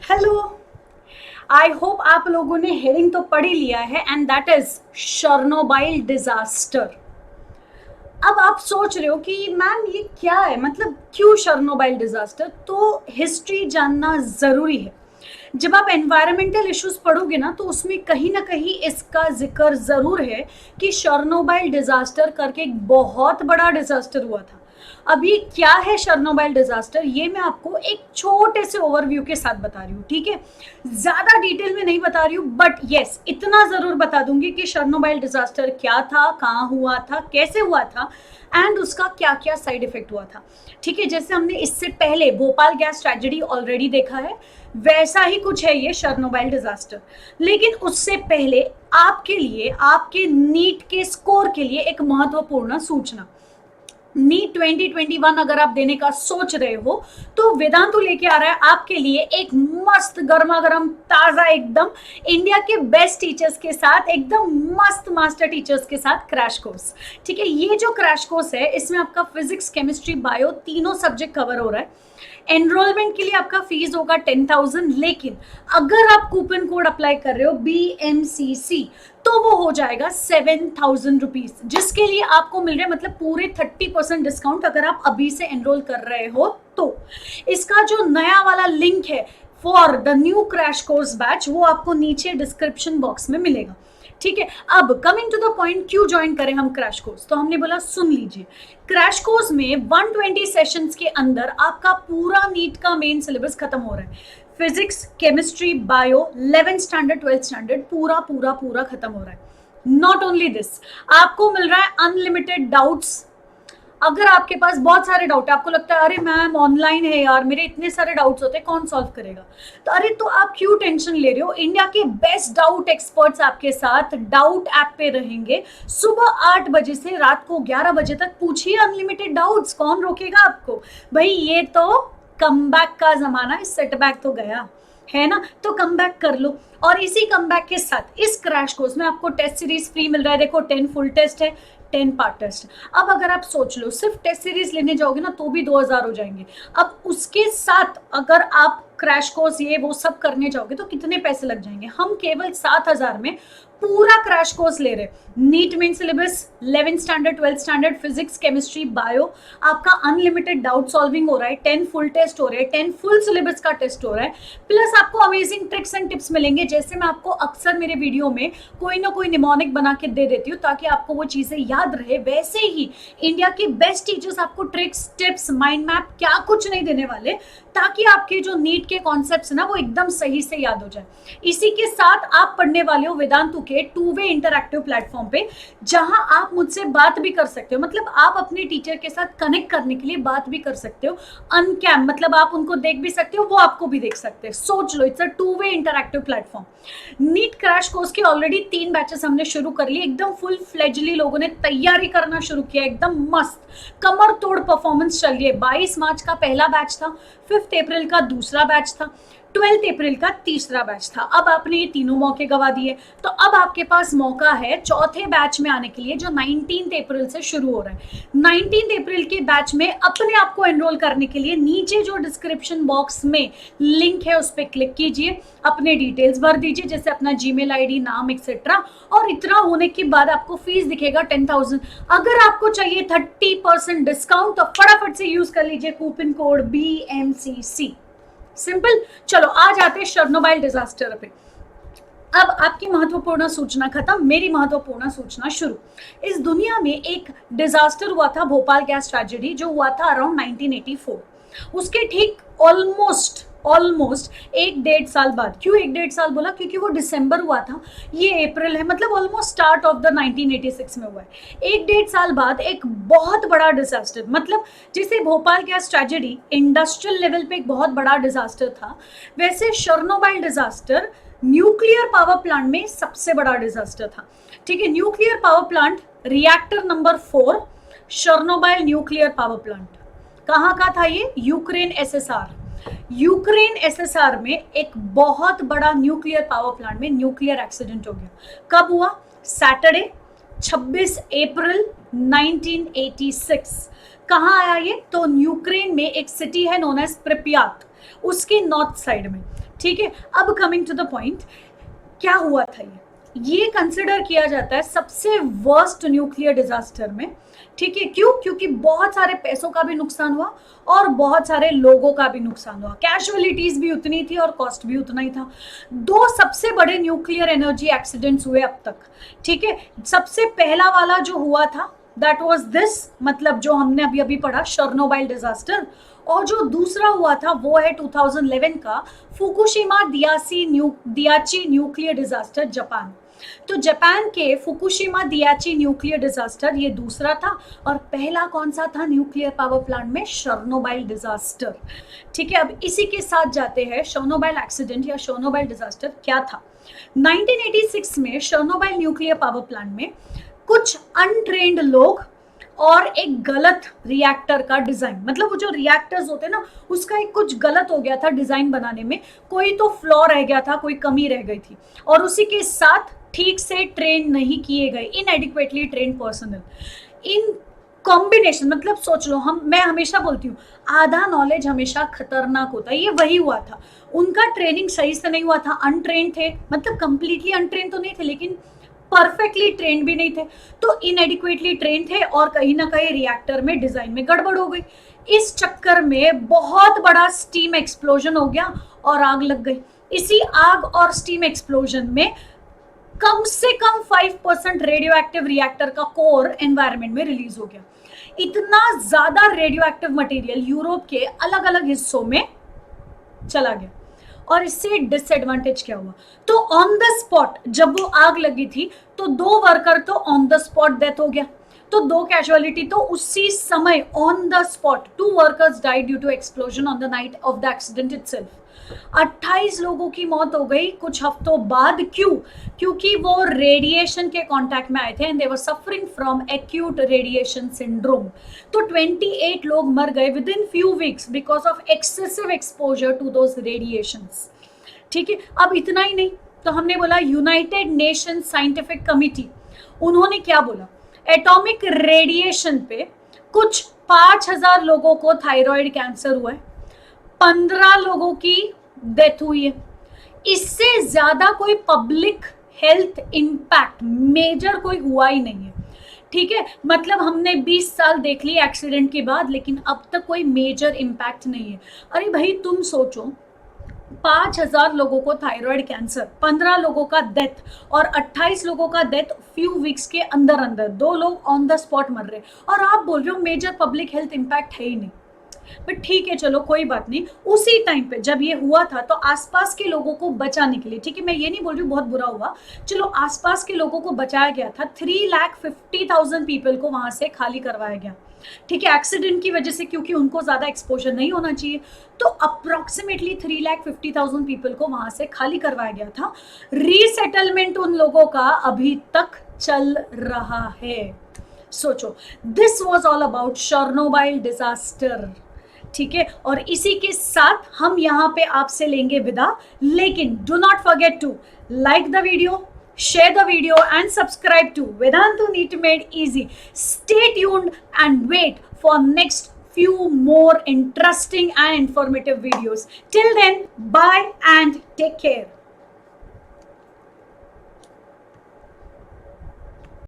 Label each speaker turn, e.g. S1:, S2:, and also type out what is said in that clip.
S1: Hello. I hope आप लोगों ने हेडिंग तो पढ़ ही लिया है एंड दैट इज शर्नोबाइल डिजास्टर। अब आप सोच रहे हो कि मैम ये क्या है, मतलब क्यों शर्नोबाइल डिजास्टर? तो हिस्ट्री जानना जरूरी है। जब आप एनवायरमेंटल इश्यूज पढ़ोगे ना तो उसमें कहीं ना कहीं इसका जिक्र जरूर है कि शर्नोबाइल डिजास्टर करके एक बहुत बड़ा डिजास्टर हुआ था। अब ये क्या है शर्नोबाइल डिजास्टर, ये मैं आपको एक छोटे से ओवरव्यू के साथ बता रही हूँ, ठीक है? ज्यादा डिटेल में नहीं बता रही हूँ, बट यस इतना जरूर बता दूंगी कि शर्नोबाइल डिजास्टर क्या था, कहाँ हुआ था, कैसे हुआ था एंड उसका क्या क्या साइड इफेक्ट हुआ था। ठीक है, जैसे हमने इससे पहले भोपाल गैस ट्रेजेडी ऑलरेडी देखा है, वैसा ही कुछ है ये शर्नोबाइल डिजास्टर। लेकिन उससे पहले आपके लिए, आपके नीट के स्कोर के लिए एक महत्वपूर्ण सूचना। नीट 2021 अगर आप देने का सोच रहे हो तो वेदांतु लेके आ रहा है आपके लिए एक मस्त गर्मा गर्म ताजा एकदम इंडिया के बेस्ट टीचर्स के साथ, एकदम मस्त मास्टर टीचर्स के साथ क्रैश कोर्स। ठीक है, ये जो क्रैश कोर्स है इसमें आपका फिजिक्स, केमिस्ट्री, बायो तीनों सब्जेक्ट कवर हो रहा है। एनरोलमेंट के लिए आपका फीस होगा 10,000, लेकिन अगर आप कूपन कोड अप्लाई कर रहे हो BMCC तो वो हो जाएगा 7,000 रुपीज, जिसके लिए आपको मिल रहे मतलब पूरे 30% डिस्काउंट अगर आप अभी से एनरोल कर रहे हो तो। इसका जो नया वाला लिंक है for the new crash course batch वो आपको नीचे डिस्क्रिप्शन बॉक्स में मिलेगा। ठीक है, अब कमिंग टू द पॉइंट, क्यों ज्वाइन करें हम क्रैश कोर्स? तो हमने बोला सुन लीजिए, क्रैश कोर्स में 120 सेशंस के अंदर आपका पूरा नीट का मेन सिलेबस खत्म हो रहा है। Physics, chemistry, bio 11th standard, 12th standard पूरा पूरा पूरा खत्म हो रहा है। नॉट ओनली दिस, आपको मिल रहा है अनलिमिटेड डाउट्स। अगर आपके पास बहुत सारे डाउट है, आपको लगता है अरे मैम ऑनलाइन है यार, मेरे इतने सारे डाउट्स होते हैं, कौन सॉल्व करेगा? तो अरे तो आप क्यों टेंशन ले रहे हो? इंडिया के बेस्ट डाउट एक्सपर्ट्स आपके साथ डाउट ऐप पे रहेंगे। सुबह 8 बजे से रात को 11 बजे तक पूछिए अनलिमिटेड डाउट्स, कौन रोकेगा आपको? भाई ये तो कमबैक का जमाना है, सेटबैक तो गया है ना, तो कम बैक कर लो। और इसी कम बैक के साथ इस क्रैश कोर्स में आपको टेस्ट सीरीज फ्री मिल रहा है। देखो 10 फुल टेस्ट है, 10 पार्ट टेस्ट। अब अगर आप सोच लो सिर्फ टेस्ट सीरीज लेने जाओगे ना तो भी 2,000 हो जाएंगे। अब उसके साथ अगर आप क्रैश कोर्स ये वो सब करने जाओगे तो कितने पैसे लग जाएंगे? हम केवल 7,000 में पूरा क्रैश कोर्स ले रहे। NEET main syllabus, 11th standard, 12th standard, physics, chemistry, bio, आपका अनलिमिटेड डाउट सॉल्विंग हो रहा है, 10 फुल टेस्ट हो रहे हैं, 10 फुल सिलेबस का टेस्ट हो रहा है, प्लस आपको अमेजिंग ट्रिक्स एंड टिप्स मिलेंगे। जैसे मैं आपको अक्सर मेरे वीडियो में कोई ना कोई निमोनिक बना के दे देती हूँ ताकि आपको वो चीजें याद रहे, वैसे ही इंडिया के बेस्ट टीचर्स आपको ट्रिक्स, टिप्स, माइंड मैप क्या कुछ नहीं देने वाले, ताकि आपके जो नीट के कॉन्सेप्ट्स ना वो एकदम सही से याद हो जाए। इसी के साथ आप पढ़ने वाले हो वेदांतु के 2-वे इंटरैक्टिव प्लेटफॉर्म पे, जहां आप मुझसे बात भी कर सकते हो, मतलब आप अपने टीचर के साथ कनेक्ट करने के लिए बात भी कर सकते हो अनकैम, मतलब आप उनको देख भी सकते हो, वो आपको भी देख सकते हैं। सोच लो, it's a two way interactive platform. NEET crash course के ऑलरेडी 3 बैचेस हमने शुरू कर लिए, एकदम फुल फ्लेजली लोगों ने तैयारी करना शुरू किया, एकदम मस्त कमर तोड़ परफॉर्मेंस चल रही है। 22 मार्च का पहला बैच था, 5 अप्रैल का दूसरा बैच था, 12 अप्रैल का तीसरा बैच था। अब आपने ये तीनों मौके गवा दिए, तो अब आपके पास मौका है चौथे बैच में आने के लिए जो 19 अप्रैल से शुरू हो रहा है। 19 अप्रैल के बैच में अपने आप को एनरोल करने के लिए नीचे जो डिस्क्रिप्शन बॉक्स में लिंक है उस पर क्लिक कीजिए, अपने डिटेल्स भर दीजिए, जैसे अपना जीमेल आईडी, नाम एक्सेट्रा, और इतना होने के बाद आपको फीस दिखेगा 10,000। अगर आपको चाहिए 30% डिस्काउंट तो फटाफट से यूज कर लीजिए कूपन कोड BMCC। सिंपल। चलो आ जाते हैं शर्नोबाइल डिजास्टर पे। अब आपकी महत्वपूर्ण सूचना खत्म, मेरी महत्वपूर्ण सूचना शुरू। इस दुनिया में एक डिजास्टर हुआ था, भोपाल गैस ट्रेजेडी, जो हुआ था अराउंड 1984। उसके ठीक ऑलमोस्ट 1-1.5 साल बाद। क्यों 1-1.5 साल बोला? क्योंकि वो दिसंबर हुआ था, ये अप्रैल है, मतलब ऑलमोस्ट स्टार्ट ऑफ द 1986 में हुआ है। 1-1.5 साल बाद एक बहुत बड़ा डिजास्टर, मतलब जैसे Bhopal gas tragedy industrial level पे एक बहुत बड़ा डिजास्टर था, वैसे Chernobyl disaster nuclear power plant में सबसे बड़ा डिजास्टर था। ठीक है, nuclear power plant, reactor number 4, Chernobyl nuclear power plant. कहाँ का था ये? Ukraine SSR। यूक्रेन SSR में एक बहुत बड़ा न्यूक्लियर पावर प्लांट में न्यूक्लियर एक्सीडेंट हो गया। कब हुआ? सैटरडे 26 अप्रैल 1986। कहाँ आया ये? तो यूक्रेन में एक सिटी है नोन एज प्रिपियात, उसके नॉर्थ साइड में। ठीक है, अब कमिंग टू द पॉइंट, क्या हुआ था ये कंसिडर किया जाता है सबसे वर्स्ट न्यूक्लियर डिजास्टर में। ठीक है, क्यों? क्योंकि बहुत सारे पैसों का भी नुकसान हुआ और बहुत सारे लोगों का भी नुकसान हुआ, कैजुअलिटीज भी उतनी थी और कॉस्ट भी उतना ही था। दो सबसे बड़े न्यूक्लियर एनर्जी एक्सीडेंट्स हुए अब तक। ठीक है, सबसे पहला वाला जो हुआ था दैट वाज दिस, मतलब जो हमने अभी अभी पढ़ा, शर्नोबाइल डिजास्टर। और जो दूसरा हुआ था वो है 2011 का फुकुशिमा दियाची न्यूक्लियर डिजास्टर, जापान। तो जापान के फुकुशिमा दियाची न्यूक्लियर डिजास्टर ये दूसरा था, और पहला कौन सा था न्यूक्लियर पावर प्लांट में? शर्नोबाइल डिजास्टर। ठीक है, अब इसी के साथ जाते हैं, शर्नोबाइल एक्सीडेंट या शर्नोबाइल डिजास्टर क्या था। 1986 में शर्नोबाइल न्यूक्लियर पावर प्लांट में कुछ अनट्रेन्ड लोग और एक गलत रिएक्टर का डिजाइन, मतलब वो जो रिएक्टर्स होते हैं ना, उसका एक कुछ गलत हो गया था डिजाइन बनाने में, कोई तो फ्लॉ रह गया था, कोई कमी रह गई थी, और उसी के साथ ठीक से ट्रेन नहीं किए गए, इनएडिक्वेटली ट्रेन पर्सनल, इन कॉम्बिनेशन, मतलब सोच लो, मैं हमेशा बोलती हूँ आधा नॉलेज हमेशा खतरनाक होता है, ये वही हुआ था। उनका ट्रेनिंग सही से नहीं हुआ था, अनट्रेन थे, मतलब कंप्लीटली अनट्रेन तो नहीं थे लेकिन परफेक्टली ट्रेन भी नहीं थे, तो इनएडिक्वेटली ट्रेन थे और कहीं ना कहीं रिएक्टर में डिजाइन में गड़बड़ हो गई। इस चक्कर में बहुत बड़ा स्टीम एक्सप्लोजन हो गया और आग लग गई। इसी आग और स्टीम एक्सप्लोजन में कम से कम 5% रेडियो एक्टिव रिएक्टर का कोर एनवायरनमेंट में रिलीज हो गया। इतना ज्यादा रेडियो एक्टिव मटेरियल यूरोप के अलग अलग हिस्सों में चला गया। और इससे डिसएडवांटेज क्या हुआ? तो ऑन द स्पॉट जब वो आग लगी थी तो 2 वर्कर तो ऑन द स्पॉट डेथ हो गया, तो 2 कैजुअलिटी तो उसी समय on the spot, 2 workers died due to explosion on the night of the accident itself. 28 लोगों की मौत हो गई कुछ हफ्तों बाद। क्यों? क्योंकि वो रेडिएशन के कांटेक्ट में आए थे and they were suffering from acute radiation syndrome. तो 28 लोग मर गए within few weeks because of excessive exposure to those radiations. ठीक है, अब इतना ही नहीं, तो हमने बोला यूनाइटेड नेशन साइंटिफिक कमिटी, उन्होंने क्या बोला? एटॉमिक रेडिएशन पे कुछ 5000 लोगों को थायराइड कैंसर हुआ है, 15 लोगों की डेथ हुई है। इससे ज्यादा कोई पब्लिक हेल्थ इंपैक्ट मेजर कोई हुआ ही नहीं है। ठीक है, मतलब हमने 20 साल देख ली एक्सीडेंट के बाद, लेकिन अब तक कोई मेजर इंपैक्ट नहीं है। अरे भाई तुम सोचो, 5000 लोगों को थायराइड कैंसर, 15 लोगों का डेथ और 28 लोगों का डेथ फ्यू वीक्स के अंदर अंदर, 2 लोग ऑन द स्पॉट मर रहे, और आप बोल रहे हो मेजर पब्लिक हेल्थ इंपैक्ट है ही नहीं। बट ठीक है, चलो कोई बात नहीं। उसी टाइम पे जब ये हुआ था तो आसपास के लोगों को बचाने के लिए, ठीक है, मैं ये नहीं बोल रही हूँ बहुत बुरा हुआ, चलो आसपास के लोगों को बचाया गया था। 3,50,000 पीपल को वहां से खाली करवाया गया। ठीक है, एक्सीडेंट की वजह से, क्योंकि उनको ज्यादा एक्सपोजर नहीं होना चाहिए, तो अप्रोक्सीमेटली 3,50,000 पीपल को वहां से खाली करवाया गया था। रीसेटलमेंट उन लोगों का अभी तक चल रहा है। सोचो, this was all about Chernobyl disaster. ठीक है, और इसी के साथ हम यहाँ पे आपसे लेंगे विदा, लेकिन do not forget to like the video, share the video and subscribe to Vedantu NEET Made Easy. Stay tuned and wait for next few more interesting and informative videos. Till then, bye and take care.